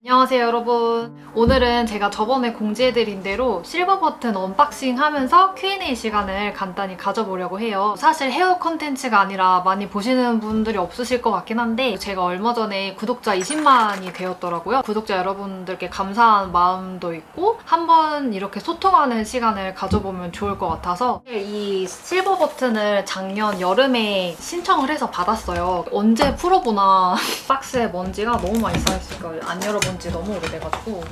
안녕하세요 여러분. 오늘은 제가 저번에 공지해드린 대로 실버 버튼 언박싱 하면서 Q&A 시간을 간단히 가져보려고 해요. 사실 헤어 컨텐츠가 아니라 많이 보시는 분들이 없으실 것 같긴 한데 제가 얼마 전에 구독자 20만이 되었더라고요. 구독자 여러분들께 감사한 마음도 있고 한번 이렇게 소통하는 시간을 가져보면 좋을 것 같아서 이 실버 버튼을 작년 여름에 신청을 해서 받았어요. 언제 풀어보나 박스에 먼지가 너무 많이 쌓여있을까요? 안 열어본 지 너무 오래돼가지고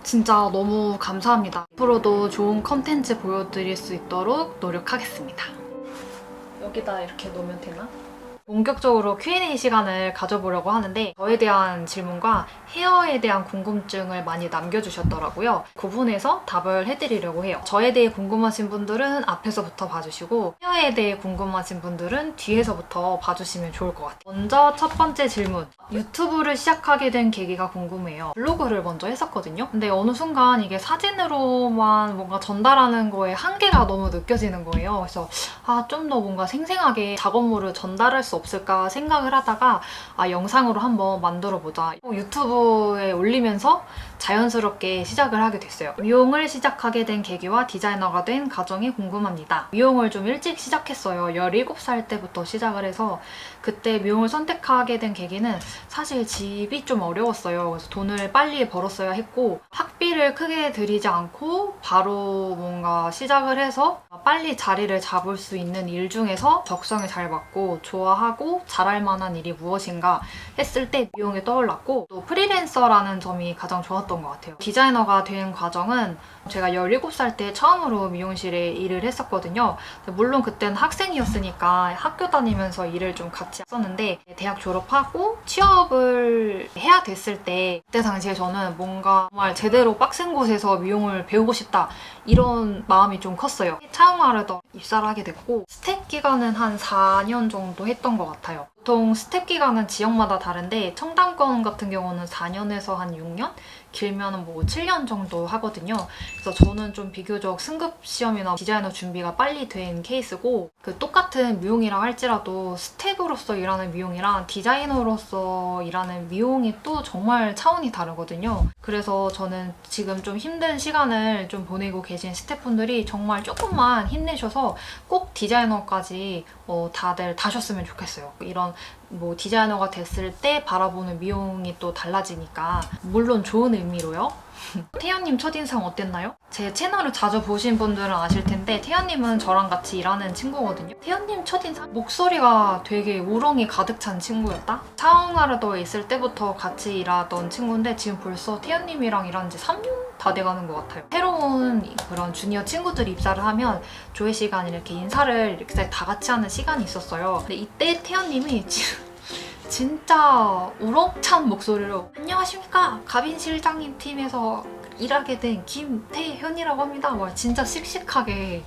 진짜 너무 감사합니다. 앞으로도 좋은 컨텐츠 보여드릴 수 있도록 노력하겠습니다. 여기다 이렇게 놓으면 되나? 본격적으로 Q&A 시간을 가져보려고 하는데 저에 대한 질문과 헤어에 대한 궁금증을 많이 남겨주셨더라고요. 구분해서 답을 해드리려고 해요. 저에 대해 궁금하신 분들은 앞에서부터 봐주시고 헤어에 대해 궁금하신 분들은 뒤에서부터 봐주시면 좋을 것 같아요. 먼저 첫 번째 질문. 유튜브를 시작하게 된 계기가 궁금해요. 블로그를 먼저 했었거든요. 근데 어느 순간 이게 사진으로만 뭔가 전달하는 거에 한계가 너무 느껴지는 거예요. 그래서 좀 더 뭔가 생생하게 작업물을 전달할 수 없을까 생각을 하다가 영상으로 한번 만들어보자. 유튜브에 올리면서 자연스럽게 시작을 하게 됐어요. 미용을 시작하게 된 계기와 디자이너가 된 과정이 궁금합니다. 미용을 좀 일찍 시작했어요. 17살 때부터 시작을 해서 그때 미용을 선택하게 된 계기는 사실 집이 좀 어려웠어요. 그래서 돈을 빨리 벌었어야 했고 학비를 크게 들이지 않고 바로 뭔가 시작을 해서 빨리 자리를 잡을 수 있는 일 중에서 적성에 잘 맞고 좋아하고 잘할 만한 일이 무엇인가 했을 때 미용이 떠올랐고 또 프리랜서라는 점이 가장 좋았던 것 같아요. 디자이너가 된 과정은 제가 17살 때 처음으로 미용실에 일을 했었거든요. 물론 그때는 학생이었으니까 학교 다니면서 일을 좀 같이 했었는데 대학 졸업하고 취업을 해야 됐을 때 그때 당시에 저는 뭔가 정말 제대로 빡센 곳에서 미용을 배우고 싶다 이런 마음이 좀 컸어요. 차용하려다 입사를 하게 됐고 스텝 기간은 한 4년 정도 했던 것 같아요. 보통 스텝 기간은 지역마다 다른데 청담권 같은 경우는 4년에서 한 6년? 길면 뭐 7년 정도 하거든요. 그래서 저는 좀 비교적 승급 시험이나 디자이너 준비가 빨리 된 케이스고 그 똑같은 미용이라 할지라도 스텝으로서 일하는 미용이랑 디자이너로서 일하는 미용이 또 정말 차원이 다르거든요. 그래서 저는 지금 좀 힘든 시간을 좀 보내고 계신 스태프분들이 정말 조금만 힘내셔서 꼭 디자이너까지 다들 다셨으면 좋겠어요. 이런 뭐 디자이너가 됐을 때 바라보는 미용이 또 달라지니까 물론 좋은 의미로요. 태연님 첫인상 어땠나요? 제 채널을 자주 보신 분들은 아실 텐데 태연님은 저랑 같이 일하는 친구거든요. 태연님 첫인상? 목소리가 되게 우렁이 가득 찬 친구였다? 차웅하르도에 있을 때부터 같이 일하던 친구인데 지금 벌써 태연님이랑 일한 지 3년 다 돼가는 것 같아요. 새로운 그런 주니어 친구들이 입사를 하면 조회 시간 이렇게 인사를 이렇게 다 같이 하는 시간이 있었어요. 근데 이때 태연님이 진짜 우렁찬 목소리로 안녕하십니까 가빈 실장님 팀에서 일하게 된 김태현이라고 합니다. 막 진짜 씩씩하게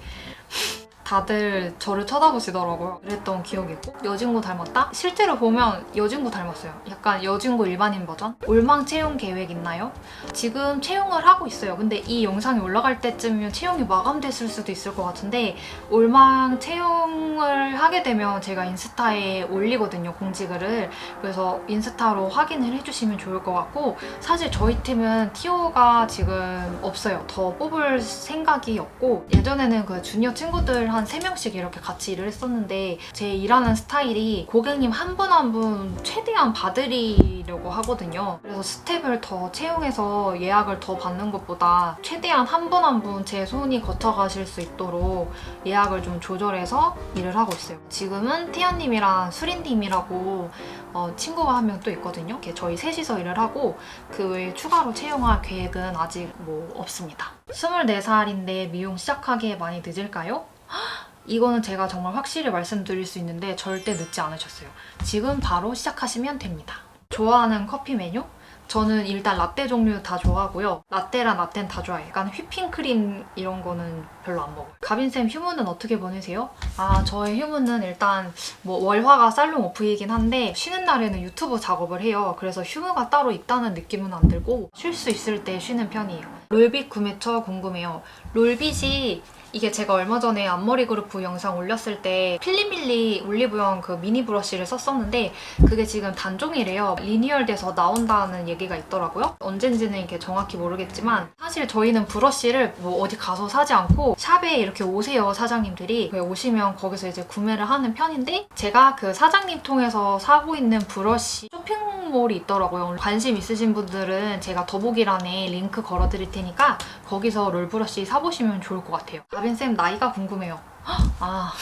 다들 저를 쳐다보시더라고요. 그랬던 기억이 있고 여진구 닮았다? 실제로 보면 여진구 닮았어요. 약간 여진구 일반인 버전? 올망 채용 계획 있나요? 지금 채용을 하고 있어요. 근데 이 영상이 올라갈 때쯤이면 채용이 마감됐을 수도 있을 것 같은데 올망 채용을 하게 되면 제가 인스타에 올리거든요. 공지글을. 그래서 인스타로 확인을 해주시면 좋을 것 같고 사실 저희 팀은 TO가 지금 없어요. 더 뽑을 생각이 없고 예전에는 그 주니어 친구들 한 3명씩 이렇게 같이 일을 했었는데 제 일하는 스타일이 고객님 한 분 한 분 최대한 봐드리려고 하거든요. 그래서 스텝을 더 채용해서 예약을 더 받는 것보다 최대한 한 분 한 분 제 손이 거쳐가실 수 있도록 예약을 좀 조절해서 일을 하고 있어요. 지금은 태연님이랑 수린님이라고 친구가 한 명 또 있거든요. 이렇게 저희 셋이서 일을 하고 그 외에 추가로 채용할 계획은 아직 뭐 없습니다. 24살인데 미용 시작하기에 많이 늦을까요? 이거는 제가 정말 확실히 말씀드릴 수 있는데 절대 늦지 않으셨어요. 지금 바로 시작하시면 됩니다. 좋아하는 커피 메뉴? 저는 일단 라떼 종류 다 좋아하고요. 라떼랑 라떼는 다 좋아해요. 약간 휘핑크림 이런 거는 별로 안 먹어요. 가빈쌤 휴무는 어떻게 보내세요? 저의 휴무는 일단 뭐 월화가 살롱 오프이긴 한데 쉬는 날에는 유튜브 작업을 해요. 그래서 휴무가 따로 있다는 느낌은 안 들고 쉴 수 있을 때 쉬는 편이에요. 롤빗 구매처 궁금해요. 롤빗이 이게 제가 얼마 전에 앞머리 그루프 영상 올렸을 때 필리밀리 올리브영 그 미니 브러쉬를 썼었는데 그게 지금 단종이래요. 리뉴얼돼서 나온다는 얘기가 있더라고요. 언젠지는 이렇게 정확히 모르겠지만 사실 저희는 브러쉬를 뭐 어디 가서 사지 않고 샵에 이렇게 오세요, 사장님들이. 오시면 거기서 이제 구매를 하는 편인데 제가 그 사장님 통해서 사고 있는 브러쉬 쇼핑몰이 있더라고요. 관심 있으신 분들은 제가 더보기란에 링크 걸어드릴 테니까 거기서 롤브러쉬 사보시면 좋을 것 같아요. 가빈쌤 나이가 궁금해요. 아,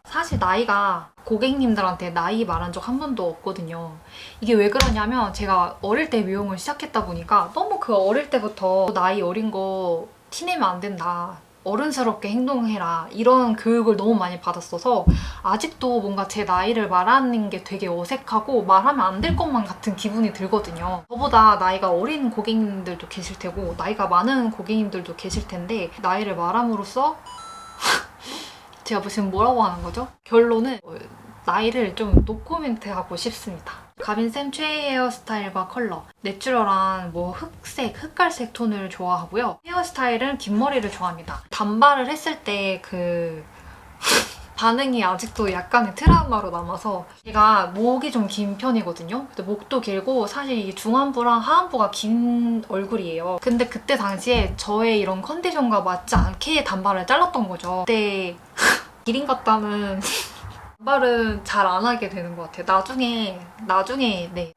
사실 나이가 고객님들한테 나이 말한 적 한 번도 없거든요. 이게 왜 그러냐면 제가 어릴 때 미용을 시작했다 보니까 너무 그 어릴 때부터 나이 어린 거 티내면 안 된다. 어른스럽게 행동해라. 이런 교육을 너무 많이 받았어서 아직도 뭔가 제 나이를 말하는 게 되게 어색하고 말하면 안 될 것만 같은 기분이 들거든요. 저보다 나이가 어린 고객님들도 계실 테고 나이가 많은 고객님들도 계실 텐데 나이를 말함으로써 제가 지금 뭐라고 하는 거죠? 결론은 나이를 좀 노코멘트하고 싶습니다. 가빈쌤 최애 헤어스타일과 컬러. 내추럴한 뭐 흑색, 흑갈색 톤을 좋아하고요. 헤어스타일은 긴 머리를 좋아합니다. 단발을 했을 때 그 반응이 아직도 약간의 트라우마로 남아서 제가 목이 좀 긴 편이거든요. 근데 목도 길고 사실 이 중안부랑 하안부가 긴 얼굴이에요. 근데 그때 당시에 저의 이런 컨디션과 맞지 않게 단발을 잘랐던 거죠. 그때 기린 같다는 단발은 잘 안 하게 되는 것 같아요. 나중에 네.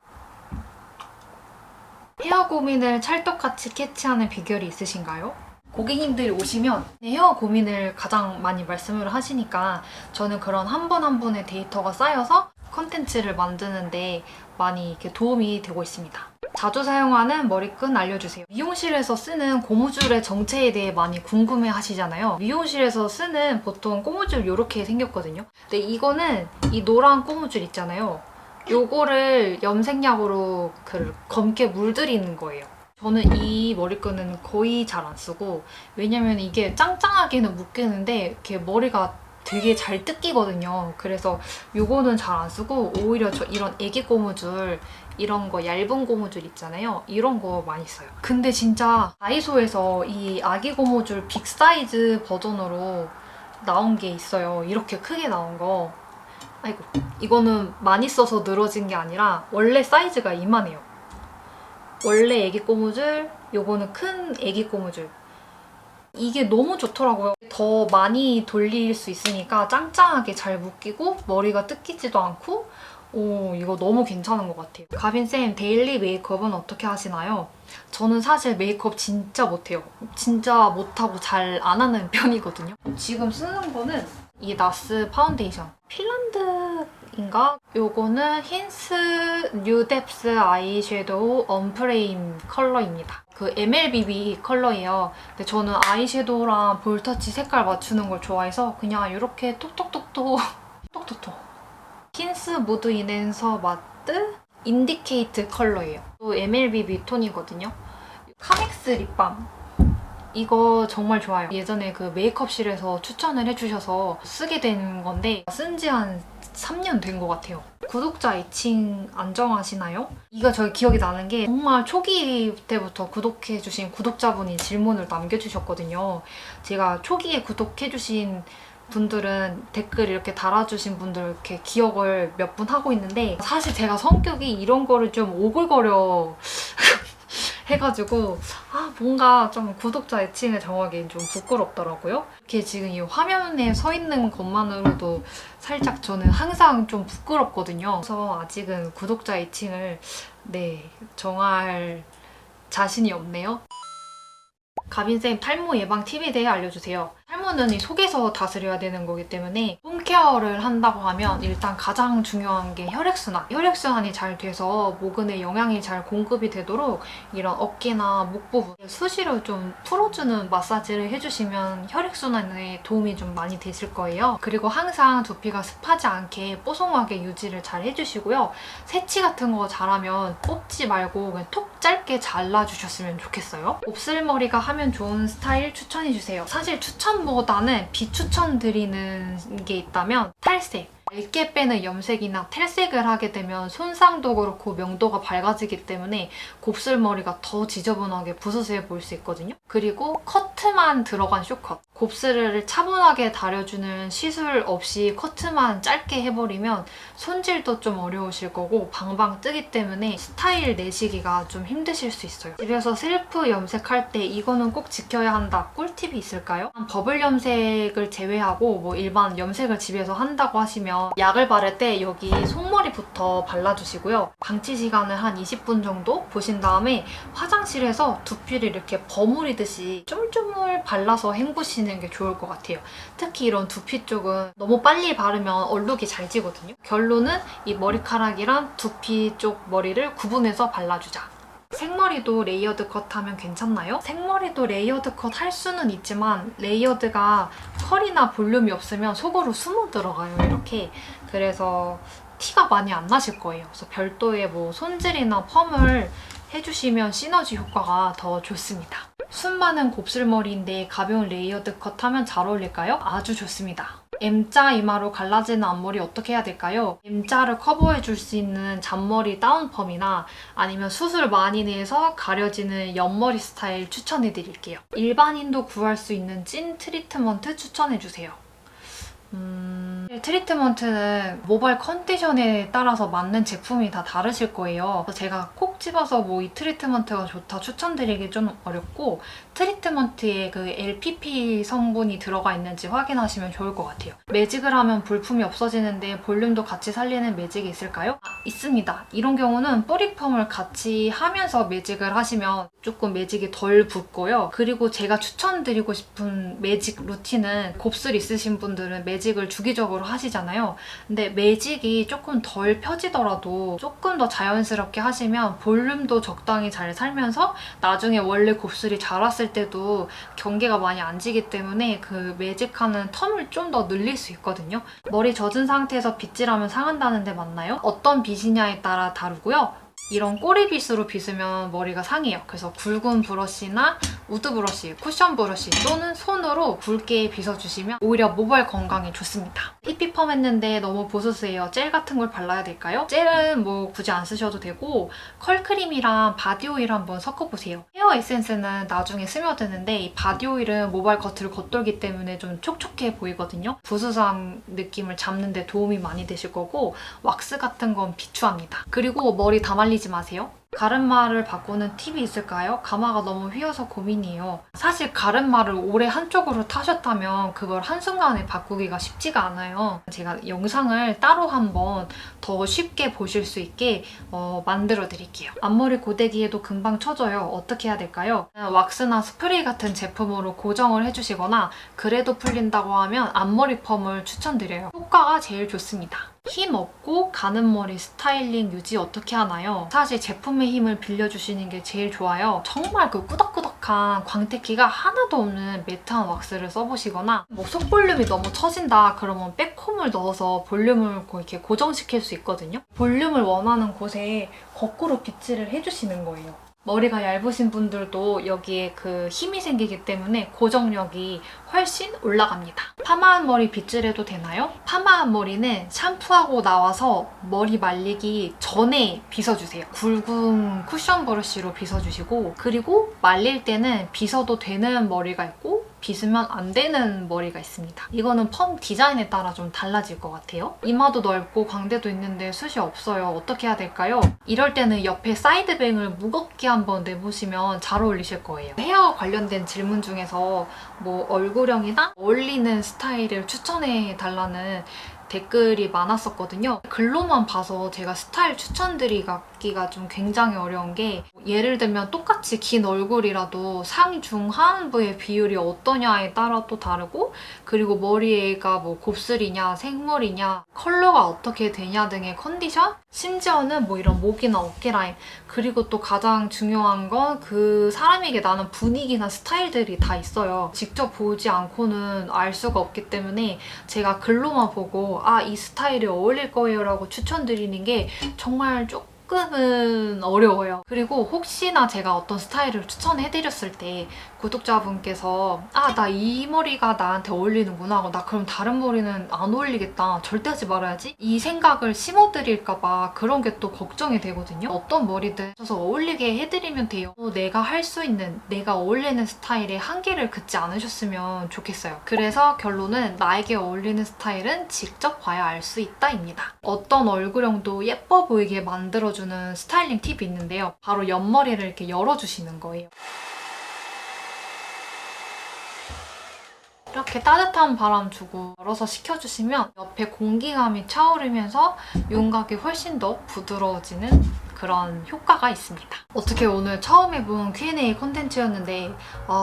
헤어 고민을 찰떡같이 캐치하는 비결이 있으신가요? 고객님들이 오시면 헤어 고민을 가장 많이 말씀을 하시니까 저는 그런 한 번 한 번의 데이터가 쌓여서 컨텐츠를 만드는데 많이 이렇게 도움이 되고 있습니다. 자주 사용하는 머리끈 알려주세요. 미용실에서 쓰는 고무줄의 정체에 대해 많이 궁금해 하시잖아요. 미용실에서 쓰는 보통 고무줄 이렇게 생겼거든요. 근데 이거는 이 노란 고무줄 있잖아요. 요거를 염색약으로 검게 물들이는 거예요. 저는 이 머리끈은 거의 잘 안 쓰고 왜냐면 이게 짱짱하게는 묶이는데 이렇게 머리가 되게 잘 뜯기거든요. 그래서 요거는 잘 안 쓰고 오히려 저 이런 애기 고무줄 이런 거 얇은 고무줄 있잖아요. 이런 거 많이 써요. 근데 진짜 다이소에서 이 아기 고무줄 빅 사이즈 버전으로 나온 게 있어요. 이렇게 크게 나온 거. 아이고, 이거는 많이 써서 늘어진 게 아니라 원래 사이즈가 이만해요. 원래 애기 고무줄, 요거는 큰 애기 고무줄. 이게 너무 좋더라고요. 더 많이 돌릴 수 있으니까 짱짱하게 잘 묶이고 머리가 뜯기지도 않고 이거 너무 괜찮은 것 같아요. 가빈쌤, 데일리 메이크업은 어떻게 하시나요? 저는 사실 메이크업 진짜 못해요. 진짜 못하고 잘 안 하는 편이거든요. 지금 쓰는 거는 이 나스 파운데이션. 핀란드인가? 요거는 힌스 뉴뎁스 아이섀도우 언프레임 컬러입니다. 그 MLBB 컬러예요. 근데 저는 아이섀도우랑 볼터치 색깔 맞추는 걸 좋아해서 그냥 이렇게 톡톡톡톡 톡톡톡 힌스 무드 인앤서 마트 인디케이트 컬러예요. 또 MLBB 톤이거든요. 카맥스 립밤. 이거 정말 좋아요. 예전에 그 메이크업실에서 추천을 해주셔서 쓰게 된 건데 쓴 지 한 3년 된 것 같아요. 구독자 애칭 안 정하시나요? 이거 저희 기억이 나는 게 정말 초기 때부터 구독해주신 구독자분이 질문을 남겨주셨거든요. 제가 초기에 구독해주신 분들은 댓글 이렇게 달아주신 분들 이렇게 기억을 몇 분 하고 있는데 사실 제가 성격이 이런 거를 좀 오글거려 해가지고 뭔가 좀 구독자 애칭을 정하기 좀 부끄럽더라고요. 이렇게 지금 이 화면에 서 있는 것만으로도 살짝 저는 항상 좀 부끄럽거든요. 그래서 아직은 구독자 애칭을 정할 자신이 없네요. 가빈쌤, 탈모 예방 팁에 대해 알려주세요. 탈모는 이 속에서 다스려야 되는 거기 때문에 홈케어를 한다고 하면 일단 가장 중요한 게 혈액순환. 혈액순환이 잘 돼서 모근에 영양이 잘 공급이 되도록 이런 어깨나 목 부분 수시로 좀 풀어주는 마사지를 해주시면 혈액순환에 도움이 좀 많이 되실 거예요. 그리고 항상 두피가 습하지 않게 뽀송하게 유지를 잘 해주시고요. 세치 같은 거 잘하면 뽑지 말고 그냥 톡 짧게 잘라주셨으면 좋겠어요. 곱슬머리가 하면 좋은 스타일 추천해주세요. 사실 추천보다는 비추천 드리는 게 있다면 탈색. 얇게 빼는 염색이나 탈색을 하게 되면 손상도 그렇고 명도가 밝아지기 때문에 곱슬머리가 더 지저분하게 부스스해 보일 수 있거든요. 그리고 커트만 들어간 쇼컷. 곱슬을 차분하게 다려주는 시술 없이 커트만 짧게 해버리면 손질도 좀 어려우실 거고 방방 뜨기 때문에 스타일 내시기가 좀 힘드실 수 있어요. 집에서 셀프 염색할 때 이거는 꼭 지켜야 한다. 꿀팁이 있을까요? 버블 염색을 제외하고 뭐 일반 염색을 집에서 한다고 하시면 약을 바를 때 여기 속머리부터 발라주시고요. 방치 시간을 한 20분 정도 보신 다음에 화장실에서 두피를 이렇게 버무리듯이 쫌쫌을 발라서 헹구시는 게 좋을 것 같아요. 특히 이런 두피 쪽은 너무 빨리 바르면 얼룩이 잘 지거든요. 결론은 이 머리카락이랑 두피 쪽 머리를 구분해서 발라주자. 생머리도 레이어드 컷하면 괜찮나요? 생머리도 레이어드 컷 할 수는 있지만 레이어드가 컬이나 볼륨이 없으면 속으로 숨어 들어가요, 이렇게. 그래서 티가 많이 안 나실 거예요. 그래서 별도의 뭐 손질이나 펌을 해주시면 시너지 효과가 더 좋습니다. 숱 많은 곱슬머리인데 가벼운 레이어드 컷 하면 잘 어울릴까요? 아주 좋습니다. M자 이마로 갈라지는 앞머리 어떻게 해야 될까요? M자를 커버해줄 수 있는 잔머리 다운펌이나 아니면 수술 많이 내서 가려지는 옆머리 스타일 추천해드릴게요. 일반인도 구할 수 있는 찐 트리트먼트 추천해주세요. 트리트먼트는 모발 컨디션에 따라서 맞는 제품이 다 다르실 거예요. 그래서 제가 콕 집어서 뭐 이 트리트먼트가 좋다 추천드리기 좀 어렵고 트리트먼트에 그 LPP 성분이 들어가 있는지 확인하시면 좋을 것 같아요. 매직을 하면 볼품이 없어지는데 볼륨도 같이 살리는 매직이 있을까요? 있습니다. 이런 경우는 뿌리펌을 같이 하면서 매직을 하시면 조금 매직이 덜 붙고요. 그리고 제가 추천드리고 싶은 매직 루틴은 곱슬 있으신 분들은 매직을 주기적으로 하시잖아요. 근데 매직이 조금 덜 펴지더라도 조금 더 자연스럽게 하시면 볼륨도 적당히 잘 살면서 나중에 원래 곱슬이 자랐을 때도 경계가 많이 안 지기 때문에 그 매직하는 텀을 좀 더 늘릴 수 있거든요. 머리 젖은 상태에서 빗질하면 상한다는데 맞나요? 어떤 빗이냐에 따라 다르고요. 이런 꼬리빗으로 빗으면 머리가 상해요. 그래서 굵은 브러쉬나 우드 브러쉬, 쿠션 브러쉬 또는 손으로 굵게 빗어주시면 오히려 모발 건강에 좋습니다. 히피펌 했는데 너무 보스스해요. 젤 같은 걸 발라야 될까요? 젤은 뭐 굳이 안 쓰셔도 되고 컬크림이랑 바디오일 한번 섞어보세요. 헤어 에센스는 나중에 스며드는데 이 바디오일은 모발 겉을 겉돌기 때문에 좀 촉촉해 보이거든요. 부스스한 느낌을 잡는 데 도움이 많이 되실 거고 왁스 같은 건 비추합니다. 그리고 머리 다 말리지 마세요. 가르마를 바꾸는 팁이 있을까요? 가마가 너무 휘어서 고민이에요. 사실 가르마를 오래 한쪽으로 타셨다면 그걸 한순간에 바꾸기가 쉽지가 않아요. 제가 영상을 따로 한번 더 쉽게 보실 수 있게 만들어 드릴게요. 앞머리 고데기에도 금방 쳐져요. 어떻게 해야 될까요? 왁스나 스프레이 같은 제품으로 고정을 해주시거나 그래도 풀린다고 하면 앞머리 펌을 추천드려요. 효과가 제일 좋습니다. 힘 없고 가는 머리 스타일링 유지 어떻게 하나요? 사실 제품의 힘을 빌려주시는 게 제일 좋아요. 정말 그 꾸덕꾸덕한 광택기가 하나도 없는 매트한 왁스를 써보시거나 뭐 속볼륨이 너무 처진다 그러면 백홈을 넣어서 볼륨을 이렇게 고정시킬 수 있거든요. 볼륨을 원하는 곳에 거꾸로 빗질을 해주시는 거예요. 머리가 얇으신 분들도 여기에 그 힘이 생기기 때문에 고정력이 훨씬 올라갑니다. 파마한 머리 빗질해도 되나요? 파마한 머리는 샴푸하고 나와서 머리 말리기 전에 빗어주세요. 굵은 쿠션 브러쉬로 빗어주시고 그리고 말릴 때는 빗어도 되는 머리가 있고 빗으면 안 되는 머리가 있습니다. 이거는 펌 디자인에 따라 좀 달라질 것 같아요. 이마도 넓고 광대도 있는데 숱이 없어요. 어떻게 해야 될까요? 이럴 때는 옆에 사이드뱅을 무겁게 한번 내보시면 잘 어울리실 거예요. 헤어 관련된 질문 중에서 뭐 얼굴형이나 어울리는 스타일을 추천해 달라는 댓글이 많았었거든요. 글로만 봐서 제가 스타일 추천드리기가 좀 굉장히 어려운 게 예를 들면 똑같이 긴 얼굴이라도 상, 중, 하안부의 비율이 어떠냐에 따라 또 다르고 그리고 머리가 뭐 곱슬이냐 생머리냐 컬러가 어떻게 되냐 등의 컨디션 심지어는 뭐 이런 목이나 어깨 라인 그리고 또 가장 중요한 건 그 사람에게 나는 분위기나 스타일들이 다 있어요. 직접 보지 않고는 알 수가 없기 때문에 제가 글로만 보고 이 스타일이 어울릴 거예요 라고 추천드리는 게 정말 조금 조금은 어려워요. 그리고 혹시나 제가 어떤 스타일을 추천해드렸을 때 구독자분께서 나 이 머리가 나한테 어울리는구나. 나 그럼 다른 머리는 안 어울리겠다. 절대 하지 말아야지. 이 생각을 심어드릴까봐 그런 게 또 걱정이 되거든요. 어떤 머리든 그래서 어울리게 해드리면 돼요. 내가 할 수 있는, 내가 어울리는 스타일에 한계를 긋지 않으셨으면 좋겠어요. 그래서 결론은 나에게 어울리는 스타일은 직접 봐야 알 수 있다입니다. 어떤 얼굴형도 예뻐 보이게 만들어주는 스타일링 팁이 있는데요. 바로 옆머리를 이렇게 열어주시는 거예요. 이렇게 따뜻한 바람 주고 열어서 식혀주시면 옆에 공기감이 차오르면서 윤곽이 훨씬 더 부드러워지는 그런 효과가 있습니다. 어떻게 오늘 처음 해본 Q&A 콘텐츠였는데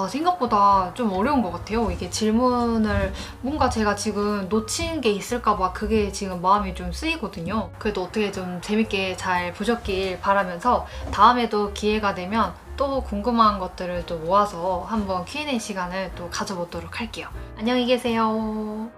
생각보다 좀 어려운 것 같아요. 이게 질문을 뭔가 제가 지금 놓친 게 있을까봐 그게 지금 마음이 좀 쓰이거든요. 그래도 어떻게 좀 재밌게 잘 보셨길 바라면서 다음에도 기회가 되면 또 궁금한 것들을 또 모아서 한번 Q&A 시간을 또 가져보도록 할게요. 안녕히 계세요.